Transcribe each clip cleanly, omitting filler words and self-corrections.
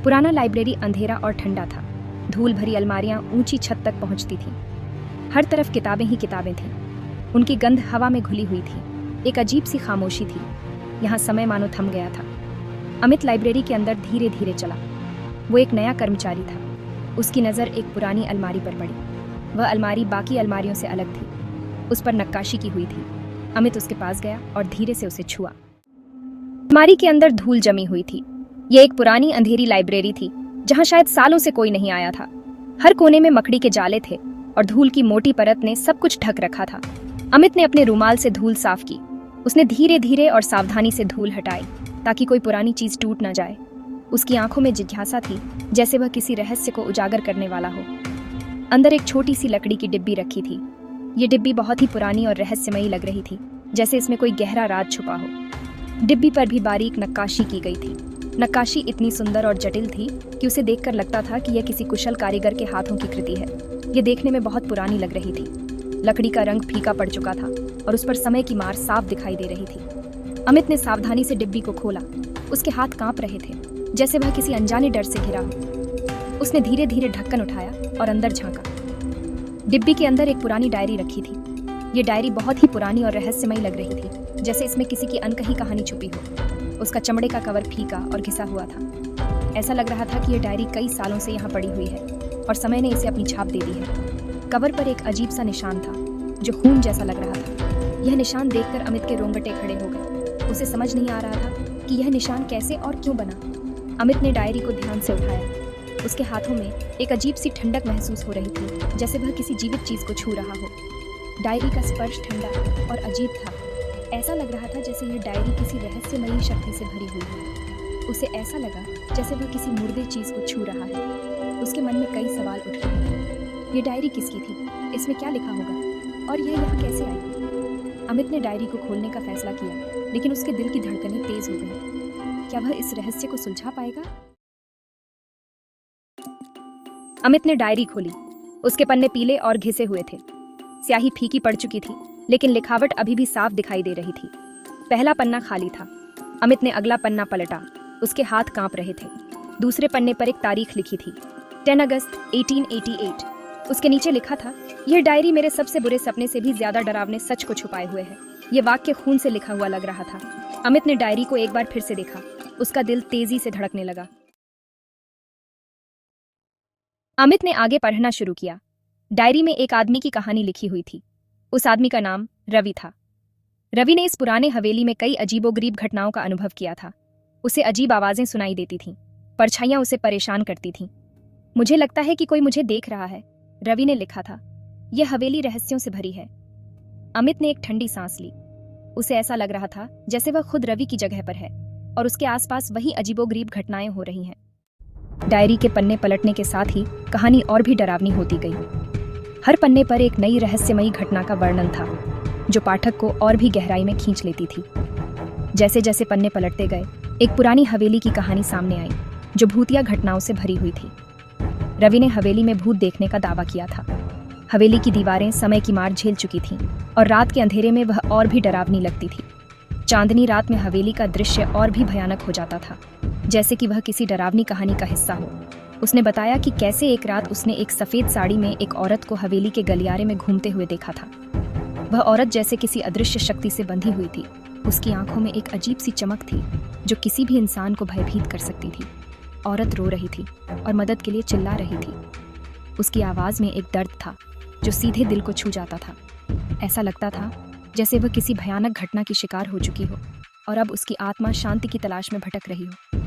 पुराना लाइब्रेरी अंधेरा और ठंडा था। धूल भरी अलमारियां ऊंची छत तक पहुंचती थीं। हर तरफ किताबें ही किताबें थीं। उनकी गंध हवा में घुली हुई थी। एक अजीब सी खामोशी थी। यहाँ समय मानो थम गया था। अमित लाइब्रेरी के अंदर धीरे धीरे चला। वो एक नया कर्मचारी था। उसकी नज़र एक पुरानी अलमारी पर पड़ी। वह अलमारी बाकी अलमारियों से अलग थी। उस पर नक्काशी की हुई थी। अमित उसके पास गया और धीरे से उसे छुआ। अलमारी के अंदर धूल जमी हुई थी। ये एक पुरानी अंधेरी लाइब्रेरी थी जहाँ शायद सालों से कोई नहीं आया था। हर कोने में मकड़ी के जाले थे और धूल की मोटी परत ने सब कुछ ढक रखा था। अमित ने अपने रुमाल से धूल साफ की। उसने धीरे धीरे और सावधानी से धूल हटाई ताकि कोई पुरानी चीज टूट न जाए। उसकी आंखों में जिज्ञासा थी, जैसे वह किसी रहस्य को उजागर करने वाला हो। अंदर एक छोटी सी लकड़ी की डिब्बी रखी थी। ये डिब्बी बहुत ही पुरानी और रहस्यमयी लग रही थी, जैसे इसमें कोई गहरा राज छुपा हो। डिब्बी पर भी बारीक नक्काशी की गई थी। नक्काशी इतनी सुंदर और जटिल थी कि उसे देखकर लगता था कि यह किसी कुशल कारीगर के हाथों की कृति है। यह देखने में बहुत पुरानी लग रही थी। लकड़ी का रंग फीका पड़ चुका था और उस पर समय की मार साफ दिखाई दे रही थी। अमित ने सावधानी से डिब्बी को खोला। उसके हाथ कांप रहे थे, जैसे वह किसी अनजाने डर से घिरा हो। उसने धीरे धीरे ढक्कन उठाया और अंदर झांका। डिब्बी के अंदर एक पुरानी डायरी रखी थी। ये डायरी बहुत ही पुरानी और रहस्यमयी लग रही थी, जैसे इसमें किसी की अनकही कहानी छुपी हो। उसका चमड़े का कवर फीका और घिसा हुआ था। ऐसा लग रहा था कि यह डायरी कई सालों से यहाँ पड़ी हुई है और समय ने इसे अपनी छाप दे दी है। कवर पर एक अजीब सा निशान था जो खून जैसा लग रहा था। यह निशान देखकर अमित के रोंगटे खड़े हो गए। उसे समझ नहीं आ रहा था कि यह निशान कैसे और क्यों बना। अमित ने डायरी को ध्यान से उठाया। उसके हाथों में एक अजीब सी ठंडक महसूस हो रही थी, जैसे वह किसी जीवित चीज को छू रहा हो। डायरी का स्पर्श ठंडा और अजीब था। ऐसा लग रहा था जैसे यह डायरी किसी रहस्यमयी शक्ति से भरी हुई है। उसे ऐसा लगा जैसे वह किसी मुर्दे चीज को छू रहा है। उसके मन में कई सवाल उठ रहे। ये डायरी किसकी थी? इसमें क्या लिखा होगा? और यह यहाँ कैसे आई? अमित ने डायरी को खोलने का फैसला किया, लेकिन उसके दिल की धड़कनें तेज हो गईं। क्या वह इस रहस्य को सुलझा पाएगा? अमित ने डायरी खोली। उसके पन्ने पीले और घिसे हुए थे। स्याही फीकी पड़ चुकी थी, लेकिन लिखावट अभी भी साफ दिखाई दे रही थी। पहला पन्ना खाली था। अमित ने अगला पन्ना पलटा। उसके हाथ कांप रहे थे। दूसरे पन्ने पर एक तारीख लिखी थी, 10 अगस्त 1888। उसके नीचे लिखा था, यह डायरी मेरे सबसे बुरे सपने से भी ज्यादा डरावने सच को छुपाए हुए है। यह वाक्य खून से लिखा हुआ लग रहा था। अमित ने डायरी को एक बार फिर से देखा। उसका दिल तेजी से धड़कने लगा। अमित ने आगे पढ़ना शुरू किया। डायरी में एक आदमी की कहानी लिखी हुई थी। उस आदमी का नाम रवि था। रवि ने इस पुराने हवेली में कई अजीबोगरीब घटनाओं का अनुभव किया था। उसे अजीब आवाजें सुनाई देती थीं। परछाइयां उसे परेशान करती थीं। मुझे लगता है कि कोई मुझे देख रहा है, रवि ने लिखा था। यह हवेली रहस्यों से भरी है। अमित ने एक ठंडी सांस ली। उसे ऐसा लग रहा था जैसे वह खुद रवि की जगह पर है और उसके आसपास वही अजीबोगरीब घटनाएं हो रही हैं। डायरी के पन्ने पलटने के साथ ही कहानी और भी डरावनी होती गई। हर पन्ने पर एक नई रहस्यमयी घटना का वर्णन था, जो पाठक को और भी गहराई में खींच लेती थी। जैसे जैसे पन्ने पलटते गए, एक पुरानी हवेली की कहानी सामने आई, जो भूतिया घटनाओं से भरी हुई थी। रवि ने हवेली में भूत देखने का दावा किया था। हवेली की दीवारें समय की मार झेल चुकी थीं और रात के अंधेरे में वह और भी डरावनी लगती थी। चांदनी रात में हवेली का दृश्य और भी भयानक हो जाता था, जैसे कि वह किसी डरावनी कहानी का हिस्सा हो। उसने बताया कि कैसे एक रात उसने एक सफेद साड़ी में एक औरत को हवेली के गलियारे में घूमते हुए देखा था। वह औरत जैसे किसी अदृश्य शक्ति से बंधी हुई थी। उसकी आंखों में एक अजीब सी चमक थी जो किसी भी इंसान को भयभीत कर सकती थी। औरत रो रही थी और मदद के लिए चिल्ला रही थी। उसकी आवाज में एक दर्द था जो सीधे दिल को छू जाता था। ऐसा लगता था जैसे वह किसी भयानक घटना की शिकार हो चुकी हो और अब उसकी आत्मा शांति की तलाश में भटक रही हो।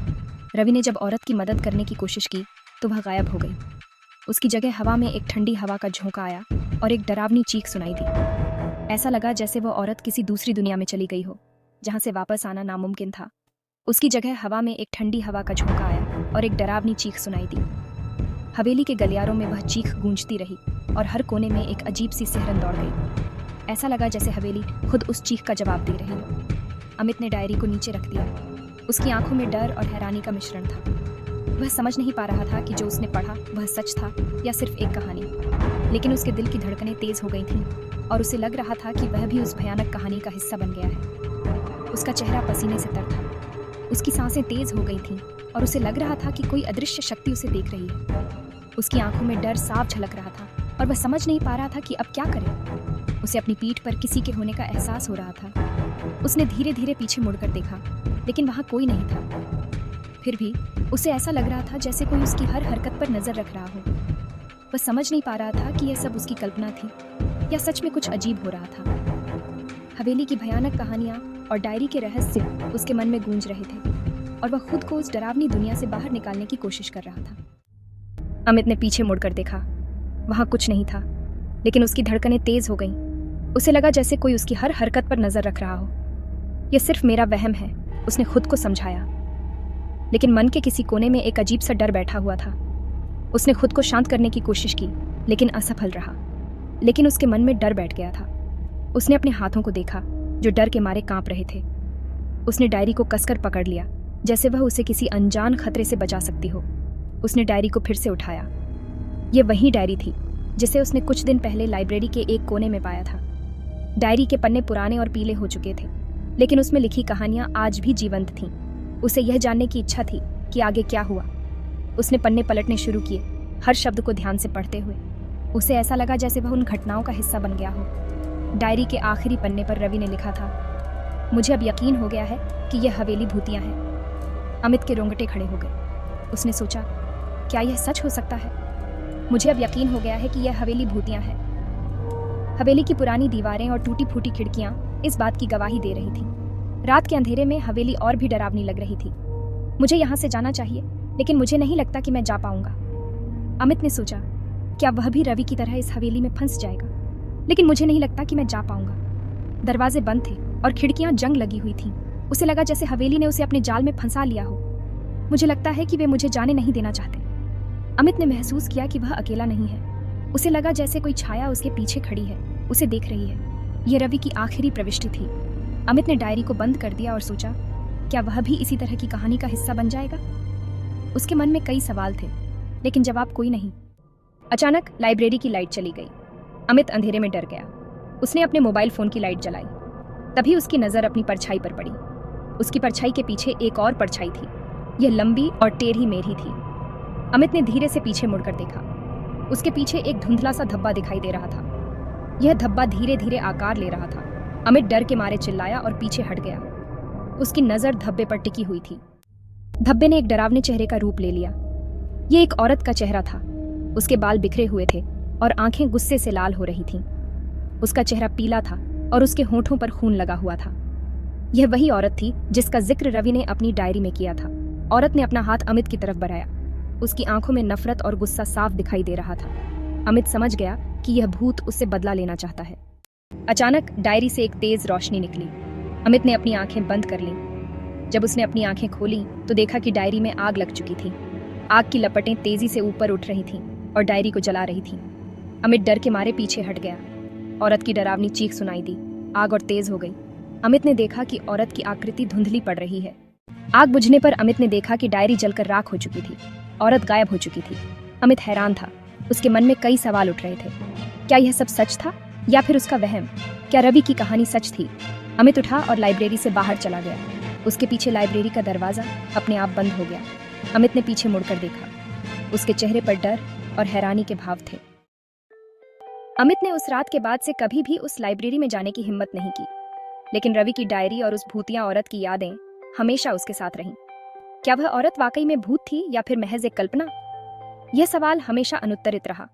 रवि ने जब औरत की मदद करने की कोशिश की तो वह गायब हो गई। उसकी जगह हवा में एक ठंडी हवा का झोंका आया और एक डरावनी चीख सुनाई दी। ऐसा लगा जैसे वह औरत किसी दूसरी दुनिया में चली गई हो, जहां से वापस आना नामुमकिन था। उसकी जगह हवा में एक ठंडी हवा का झोंका आया और एक डरावनी चीख सुनाई दी। हवेली के गलियारों में वह चीख गूंजती रही और हर कोने में एक अजीब सी सिहरन दौड़ गई। ऐसा लगा जैसे हवेली खुद उस चीख का जवाब दे रही हो। अमित ने डायरी को नीचे रख दिया। उसकी आंखों में डर और हैरानी का मिश्रण था। वह समझ नहीं पा रहा था कि जो उसने पढ़ा वह सच था या सिर्फ एक कहानी। लेकिन उसके दिल की धड़कनें तेज हो गई थीं और उसे लग रहा था कि वह भी उस भयानक कहानी का हिस्सा बन गया है। उसका चेहरा पसीने से तर था। उसकी सांसें तेज हो गई थीं और उसे लग रहा था कि कोई अदृश्य शक्ति उसे देख रही है। उसकी आंखों में डर साफ झलक रहा था और वह समझ नहीं पा रहा था कि अब क्या करे। उसे अपनी पीठ पर किसी के होने का एहसास हो रहा था। उसने धीरे धीरे पीछे मुड़कर देखा, लेकिन वहां कोई नहीं था। फिर भी उसे ऐसा लग रहा था जैसे कोई उसकी हर हरकत पर नजर रख रहा हो। वह समझ नहीं पा रहा था कि यह सब उसकी कल्पना थी या सच में कुछ अजीब हो रहा था। हवेली की भयानक कहानियां और डायरी के रहस्य उसके मन में गूंज रहे थे और वह खुद को उस डरावनी दुनिया से बाहर निकालने की कोशिश कर रहा था। अमित ने पीछे मुड़कर देखा। वहां कुछ नहीं था, लेकिन उसकी धड़कनें तेज हो गईं। उसे लगा जैसे कोई उसकी हर हरकत पर नजर रख रहा हो। यह सिर्फ मेरा वहम है, उसने खुद को समझाया। लेकिन मन के किसी कोने में एक अजीब सा डर बैठा हुआ था। उसने खुद को शांत करने की कोशिश की, लेकिन असफल रहा। लेकिन उसके मन में डर बैठ गया था। उसने अपने हाथों को देखा, जो डर के मारे कांप रहे थे। उसने डायरी को कसकर पकड़ लिया, जैसे वह उसे किसी अनजान खतरे से बचा सकती हो। उसने डायरी को फिर से उठाया। ये वही डायरी थी जिसे उसने कुछ दिन पहले लाइब्रेरी के एक कोने में पाया था। डायरी के पन्ने पुराने और पीले हो चुके थे, लेकिन उसमें लिखी कहानियां आज भी जीवंत थीं। उसे यह जानने की इच्छा थी कि आगे क्या हुआ। उसने पन्ने पलटने शुरू किए, हर शब्द को ध्यान से पढ़ते हुए। उसे ऐसा लगा जैसे वह उन घटनाओं का हिस्सा बन गया हो। डायरी के आखिरी पन्ने पर रवि ने लिखा था, मुझे अब यकीन हो गया है कि यह हवेली भूतिया है। अमित के रोंगटे खड़े हो गए। उसने सोचा, क्या यह सच हो सकता है? मुझे अब यकीन हो गया है कि यह हवेली भूतिया है। हवेली की पुरानी दीवारें और टूटी फूटी खिड़कियां इस बात की गवाही दे रही थीं। रात के अंधेरे में हवेली और भी डरावनी लग रही थी। मुझे यहाँ से जाना चाहिए, लेकिन मुझे नहीं लगता कि मैं जा पाऊंगा। अमित ने सोचा, क्या वह भी रवि की तरह इस हवेली में फंस जाएगा? लेकिन मुझे नहीं लगता कि मैं जा पाऊंगा। दरवाजे बंद थे और खिड़कियां जंग लगी हुई थीं। उसे लगा जैसे हवेली ने उसे अपने जाल में फंसा लिया हो। मुझे लगता है कि वे मुझे जाने नहीं देना चाहते। अमित ने महसूस किया कि वह अकेला नहीं है। उसे लगा जैसे कोई छाया उसके पीछे खड़ी है, उसे देख रही है। यह रवि की आखिरी प्रविष्टि थी। अमित ने डायरी को बंद कर दिया और सोचा, क्या वह भी इसी तरह की कहानी का हिस्सा बन जाएगा? उसके मन में कई सवाल थे, लेकिन जवाब कोई नहीं। अचानक लाइब्रेरी की लाइट चली गई। अमित अंधेरे में डर गया। उसने अपने मोबाइल फोन की लाइट जलाई। तभी उसकी नजर अपनी परछाई पर पड़ी। उसकी परछाई के पीछे एक और परछाई थी। यह लंबी और टेढ़ी मेढ़ी थी। अमित ने धीरे से पीछे मुड़कर देखा। उसके पीछे एक धुंधला सा धब्बा दिखाई दे रहा था। यह धब्बा धीरे धीरे आकार ले रहा था। अमित डर के मारे चिल्लाया और पीछे हट गया। उसकी नजर धब्बे पर टिकी हुई थी। धब्बे ने एक डरावने चेहरे का रूप ले लिया। यह एक औरत का चेहरा था। उसके बाल बिखरे हुए थे और आंखें गुस्से से लाल हो रही थीं। उसका चेहरा पीला था और उसके होठों पर खून लगा हुआ था। यह वही औरत थी जिसका जिक्र रवि ने अपनी डायरी में किया था। औरत ने अपना हाथ अमित की तरफ बढ़ाया। उसकी आंखों में नफरत और गुस्सा साफ दिखाई दे रहा था। अमित समझ गया कि यह भूत उससे बदला लेना चाहता है। अचानक डायरी से एक तेज रोशनी निकली। अमित ने अपनी आंखें बंद कर लीं। जब उसने अपनी आंखें खोली तो देखा कि डायरी में आग लग चुकी थी। आग की लपटें तेजी से ऊपर उठ रही थीं और डायरी को जला रही थीं। अमित डर के मारे पीछे हट गया। औरत की डरावनी चीख सुनाई दी। आग और तेज हो गई। अमित ने देखा कि औरत की आकृति धुंधली पड़ रही है। आग बुझने पर अमित ने देखा कि डायरी जलकर राख हो चुकी थी। औरत गायब हो चुकी थी। अमित हैरान था। उसके मन में कई सवाल उठ रहे थे। क्या यह सब सच था या फिर उसका वहम? क्या रवि की कहानी सच थी? अमित उठा और लाइब्रेरी से बाहर चला गया। उसके पीछे लाइब्रेरी का दरवाजा अपने आप बंद हो गया। अमित ने पीछे मुड़कर देखा। उसके चेहरे पर डर और हैरानी के भाव थे। अमित ने उस रात के बाद से कभी भी उस लाइब्रेरी में जाने की हिम्मत नहीं की। लेकिन रवि की डायरी और उस भूतिया औरत की यादें हमेशा उसके साथ रहीं। क्या वह औरत वाकई में भूत थी या फिर महज एक कल्पना? यह सवाल हमेशा अनुत्तरित रहा।